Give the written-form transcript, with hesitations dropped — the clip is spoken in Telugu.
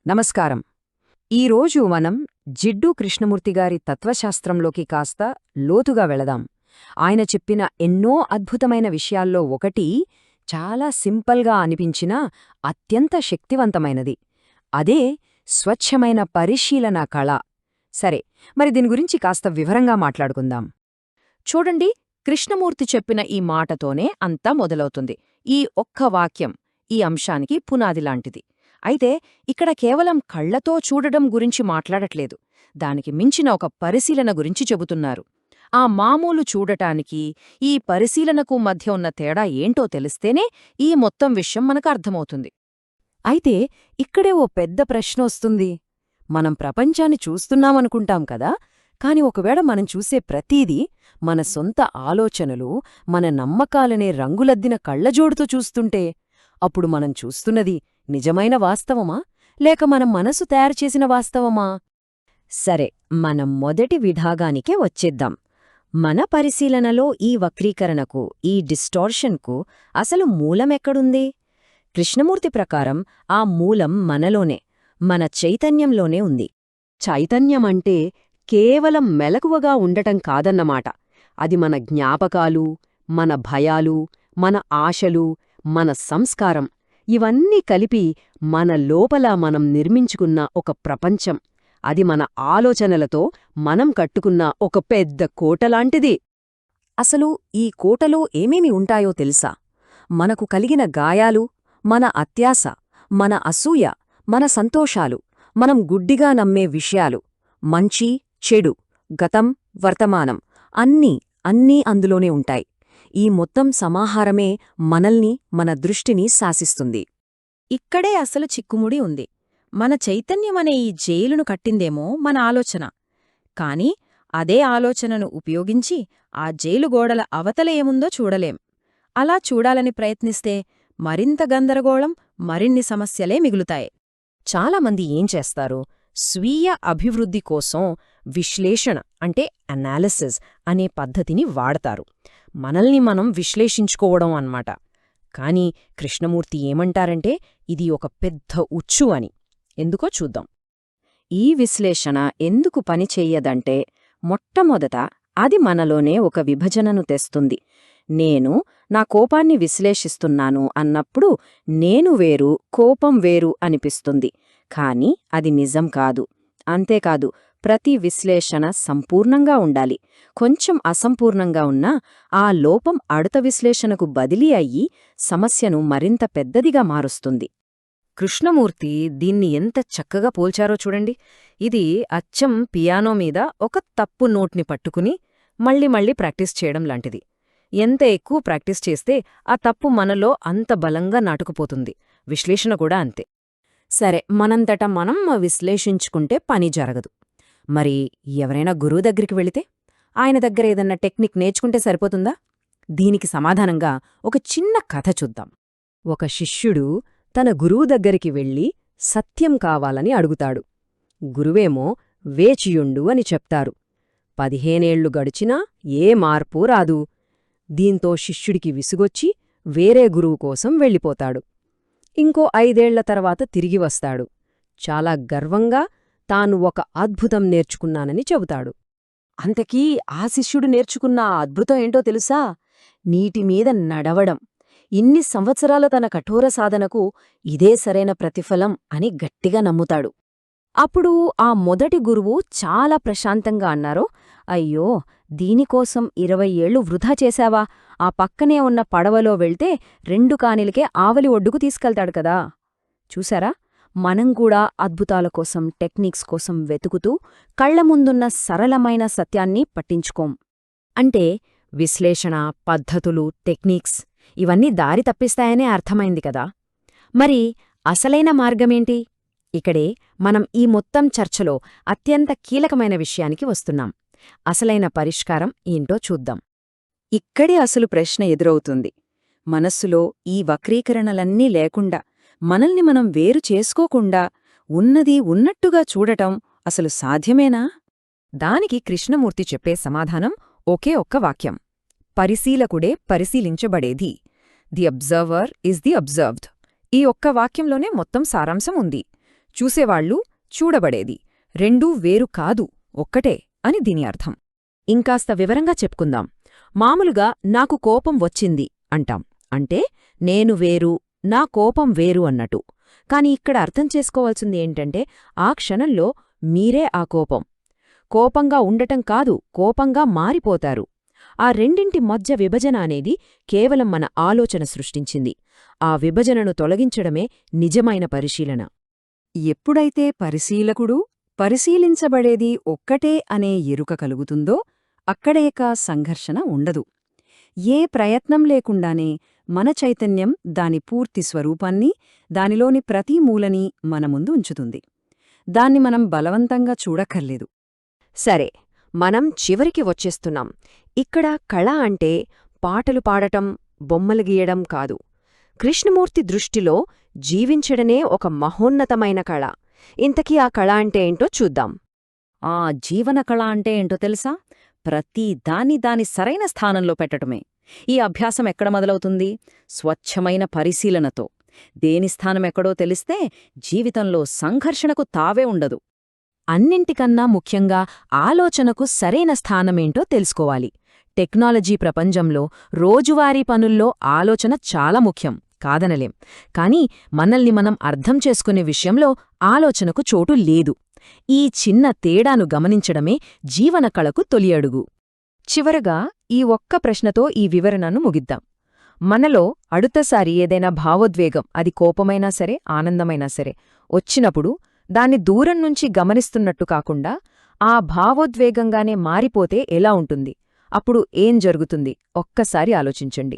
నమస్కారం. ఈరోజు మనం జిడ్డు కృష్ణమూర్తిగారి తత్వశాస్త్రంలోకి కాస్త లోతుగా వెళదాం. ఆయన చెప్పిన ఎన్నో అద్భుతమైన విషయాల్లో ఒకటి చాలా సింపుల్గా అనిపించినా అత్యంత శక్తివంతమైనది. అదే స్వచ్ఛమైన పరిశీలన కళ. సరే, మరి దీని గురించి కాస్త వివరంగా మాట్లాడుకుందాం. చూడండి, కృష్ణమూర్తి చెప్పిన ఈ మాటతోనే అంతా మొదలవుతుంది. ఈ ఒక్క వాక్యం ఈ అంశానికి పునాదిలాంటిది. అయితే ఇక్కడ కేవలం కళ్లతో చూడడం గురించి మాట్లాడట్లేదు. దానికి మించిన ఒక పరిశీలన గురించి చెబుతున్నారు. ఆ మామూలు చూడటానికి ఈ పరిశీలనకు మధ్య ఉన్న తేడా ఏంటో తెలిస్తేనే ఈ మొత్తం విషయం మనకు అర్థమవుతుంది. అయితే ఇక్కడే ఓ పెద్ద ప్రశ్న వస్తుంది. మనం ప్రపంచాన్ని చూస్తున్నామనుకుంటాం కదా, కాని ఒకవేళ మనం చూసే ప్రతీదీ మన సొంత ఆలోచనలు, మన నమ్మకాలనే రంగులద్దిన కళ్లజోడుతో చూస్తుంటే అప్పుడు మనం చూస్తున్నది నిజమైన వాస్తవమా, లేక మన మనసు తయారుచేసిన వాస్తవమా? సరే, మనం మొదటి విభాగానికే వచ్చేద్దాం. మన పరిశీలనలో ఈ వక్రీకరణకు, ఈ డిస్టార్షన్కు అసలు మూలమెక్కడుంది? కృష్ణమూర్తి ప్రకారం ఆ మూలం మనలోనే, మన చైతన్యంలోనే ఉంది. చైతన్యమంటే కేవలం మెలకువగా ఉండటం కాదన్నమాట. అది మన జ్ఞాపకాలు, మన భయాలు, మన ఆశలు, మన సంస్కారం ఇవన్నీ కలిపి మన లోపల మనం నిర్మించుకున్న ఒక ప్రపంచం. అది మన ఆలోచనలతో మనం కట్టుకున్న ఒక పెద్ద కోటలాంటిది. అసలు ఈ కోటలో ఏమేమి ఉంటాయో తెలుసా? మనకు కలిగిన గాయాలు, మన అత్యాశ, మన అసూయ, మన సంతోషాలు, మనం గుడ్డిగా నమ్మే విషయాలు, మంచి, చెడు, గతం, వర్తమానం అన్నీ అందులోనే ఉంటాయి. ఈ మొత్తం సమాహారమే మనల్ని, మన దృష్టిని శాసిస్తుంది. ఇక్కడే అసలు చిక్కుముడి ఉంది. మన చైతన్యమనే ఈ జైలును కట్టిందేమో మన ఆలోచన. కాని అదే ఆలోచనను ఉపయోగించి ఆ జైలు గోడల అవతల ఏముందో చూడలేం. అలా చూడాలని ప్రయత్నిస్తే మరింత గందరగోళం, మరిన్ని సమస్యలే మిగులుతాయి. చాలామంది ఏం చేస్తారు? స్వీయ అభివృద్ధి కోసం విశ్లేషణ అంటే అనాలిసిస్ అనే పద్ధతిని వాడతారు. మనల్ని మనం విశ్లేషించుకోవడం అన్నమాట. కాని కృష్ణమూర్తి ఏమంటారంటే ఇది ఒక పెద్ద ఉచ్చు అని. ఎందుకో చూద్దాం. ఈ విశ్లేషణ ఎందుకు పనిచెయ్యదంటే, మొట్టమొదట అది మనలోనే ఒక విభజనను తెస్తుంది. నేను నా కోపాన్ని విశ్లేషిస్తున్నాను అన్నప్పుడు నేను వేరు, కోపం వేరు అనిపిస్తుంది. కాని అది నిజం కాదు. అంతేకాదు, ప్రతి విశ్లేషణ సంపూర్ణంగా ఉండాలి. కొంచెం అసంపూర్ణంగా ఉన్నా ఆ లోపం అడుత విశ్లేషణకు బదిలీ అయ్యి సమస్యను మరింత పెద్దదిగా మారుస్తుంది. కృష్ణమూర్తి దీన్ని ఎంత చక్కగా పోల్చారో చూడండి. ఇది అచ్చం పియానో మీద ఒక తప్పు నోట్ని పట్టుకుని మళ్ళీ ప్రాక్టీస్ చేయడం లాంటిది. ఎంత ఎక్కువ ప్రాక్టీస్ చేస్తే ఆ తప్పు మనలో అంత బలంగా నాటుకుపోతుంది. విశ్లేషణ కూడా అంతే. సరే, మనంతట మనం విశ్లేషించుకుంటే పని జరగదు. మరి ఎవరైనా గురువు దగ్గరికి వెళితే ఆయన దగ్గర ఏదన్నా టెక్నిక్ నేర్చుకుంటే సరిపోతుందా? దీనికి సమాధానంగా ఒక చిన్న కథ చూద్దాం. ఒక శిష్యుడు తన గురువు దగ్గరికి వెళ్ళి సత్యం కావాలని అడుగుతాడు. గురువేమో వేచియుండు అని చెప్తారు. 15 ఏళ్లు గడిచినా ఏ మార్పూ రాదు. దీంతో శిష్యుడికి విసుగొచ్చి వేరే గురువు కోసం వెళ్ళిపోతాడు. ఇంకో 5 ఏళ్ల తర్వాత తిరిగి వస్తాడు. చాలా గర్వంగా తాను ఒక అద్భుతం నేర్చుకున్నానని చెబుతాడు. అంతకీ ఆ శిష్యుడు నేర్చుకున్న ఆ అద్భుతం ఏంటో తెలుసా? నీటిమీద నడవడం. ఇన్ని సంవత్సరాల తన కఠోర సాధనకు ఇదే సరైన ప్రతిఫలం అని గట్టిగా నమ్ముతాడు. అప్పుడు ఆ మొదటి గురువు చాలా ప్రశాంతంగా అన్నారు, అయ్యో, దీనికోసం 20 ఏళ్లు వృధా చేశావా? ఆ పక్కనే ఉన్న పడవలో వెళ్తే 2 కానీలకే ఆవలి ఒడ్డుకు తీసుకెళ్తాడు కదా. చూశారా? మనం కూడా అద్భుతాల కోసం, టెక్నిక్స్ కోసం వెతుకుతూ కళ్ల ముందున్న సరళమైన సత్యాన్ని పట్టించుకోం. అంటే విశ్లేషణ, పద్ధతులు, టెక్నిక్స్ ఇవన్నీ దారి తప్పిస్తాయనే అర్థమైంది కదా. మరి అసలైన మార్గమేంటి? ఇక్కడే మనం ఈ మొత్తం చర్చలో అత్యంత కీలకమైన విషయానికి వస్తున్నాం. అసలైన పరిష్కారం ఏంటో చూద్దాం. ఇక్కడే అసలు ప్రశ్న ఎదురవుతుంది. మనస్సులో ఈ వక్రీకరణలన్నీ లేకుండా, మనల్ని మనం వేరు చేసుకోకుండా ఉన్నది ఉన్నట్టుగా చూడటం అసలు సాధ్యమేనా? దానికి కృష్ణమూర్తి చెప్పే సమాధానం ఒకే ఒక్క వాక్యం: పరిశీలకుడే పరిశీలించబడేది. The observer is the observed. ఈ ఒక్క వాక్యంలోనే మొత్తం సారాంశం ఉంది. చూసేవాళ్లు, చూడబడేది రెండూ వేరు కాదు, ఒక్కటే అని దీని అర్థం. ఇంకాస్త వివరంగా చెప్పుకుందాం. మామూలుగా నాకు కోపం వచ్చింది అంటాం. అంటే నేను వేరు, నా కోపం వేరు అన్నట్టు. కాని ఇక్కడ అర్థం చేసుకోవాల్సింది ఏంటంటే ఆ క్షణంలో మీరే ఆ కోపం. కోపంగా ఉండటం కాదు, కోపంగా మారిపోతారు. ఆ రెండింటి మధ్య విభజన అనేది కేవలం మన ఆలోచన సృష్టించింది. ఆ విభజనను తొలగించడమే నిజమైన పరిశీలన. ఎప్పుడైతే పరిశీలకుడు, పరిశీలించబడేది ఒక్కటే అనే ఎరుక కలుగుతుందో అక్కడేక సంఘర్షణ ఉండదు. ఏ ప్రయత్నం లేకుండానే మన చైతన్యం దాని పూర్తి స్వరూపాన్ని, దానిలోని ప్రతి మూలని మన ముందు ఉంచుతుంది. దాన్ని మనం బలవంతంగా చూడక్కర్లేదు. సరే, మనం చివరికి వచ్చేస్తున్నాం. ఇక్కడ కళ అంటే పాటలు పాడటం, బొమ్మలు గీయడం కాదు. కృష్ణమూర్తి దృష్టిలో జీవించడనే ఒక మహోన్నతమైన కళ. ఇంతకీ ఆ కళ అంటే ఏంటో చూద్దాం. ఆ జీవన కళ అంటే ఏంటో తెలుసా? ప్రతి దాని సరైన స్థానంలో పెట్టటమే. ఈ అభ్యాసం ఎక్కడ మొదలవుతుంది? స్వచ్ఛమైన పరిశీలనతో. దేని స్థానం ఎక్కడో తెలిస్తే జీవితంలో సంఘర్షణకు తావే ఉండదు. అన్నింటికన్నా ముఖ్యంగా ఆలోచనకు సరైన స్థానమేంటో తెలుసుకోవాలి. టెక్నాలజీ ప్రపంచంలో రోజువారీ పనుల్లో ఆలోచన చాలా ముఖ్యం, కాదనలేం. కానీ మనల్ని మనం అర్థం చేసుకునే విషయంలో ఆలోచనకు చోటు లేదు. ఈ చిన్న తేడాను గమనించడమే జీవన కళకు తొలి అడుగు. చివరగా ఈ ఒక్క ప్రశ్నతో ఈ వివరణను ముగిద్దాం. మనలో అడుతసారి ఏదైనా భావోద్వేగం, అది కోపమైనా సరే, ఆనందమైనా సరే, వచ్చినప్పుడు దాన్ని దూరం నుంచి గమనిస్తున్నట్టు కాకుండా ఆ భావోద్వేగంగానే మారిపోతే ఎలా ఉంటుంది? అప్పుడు ఏం జరుగుతుంది? ఒక్కసారి ఆలోచించండి.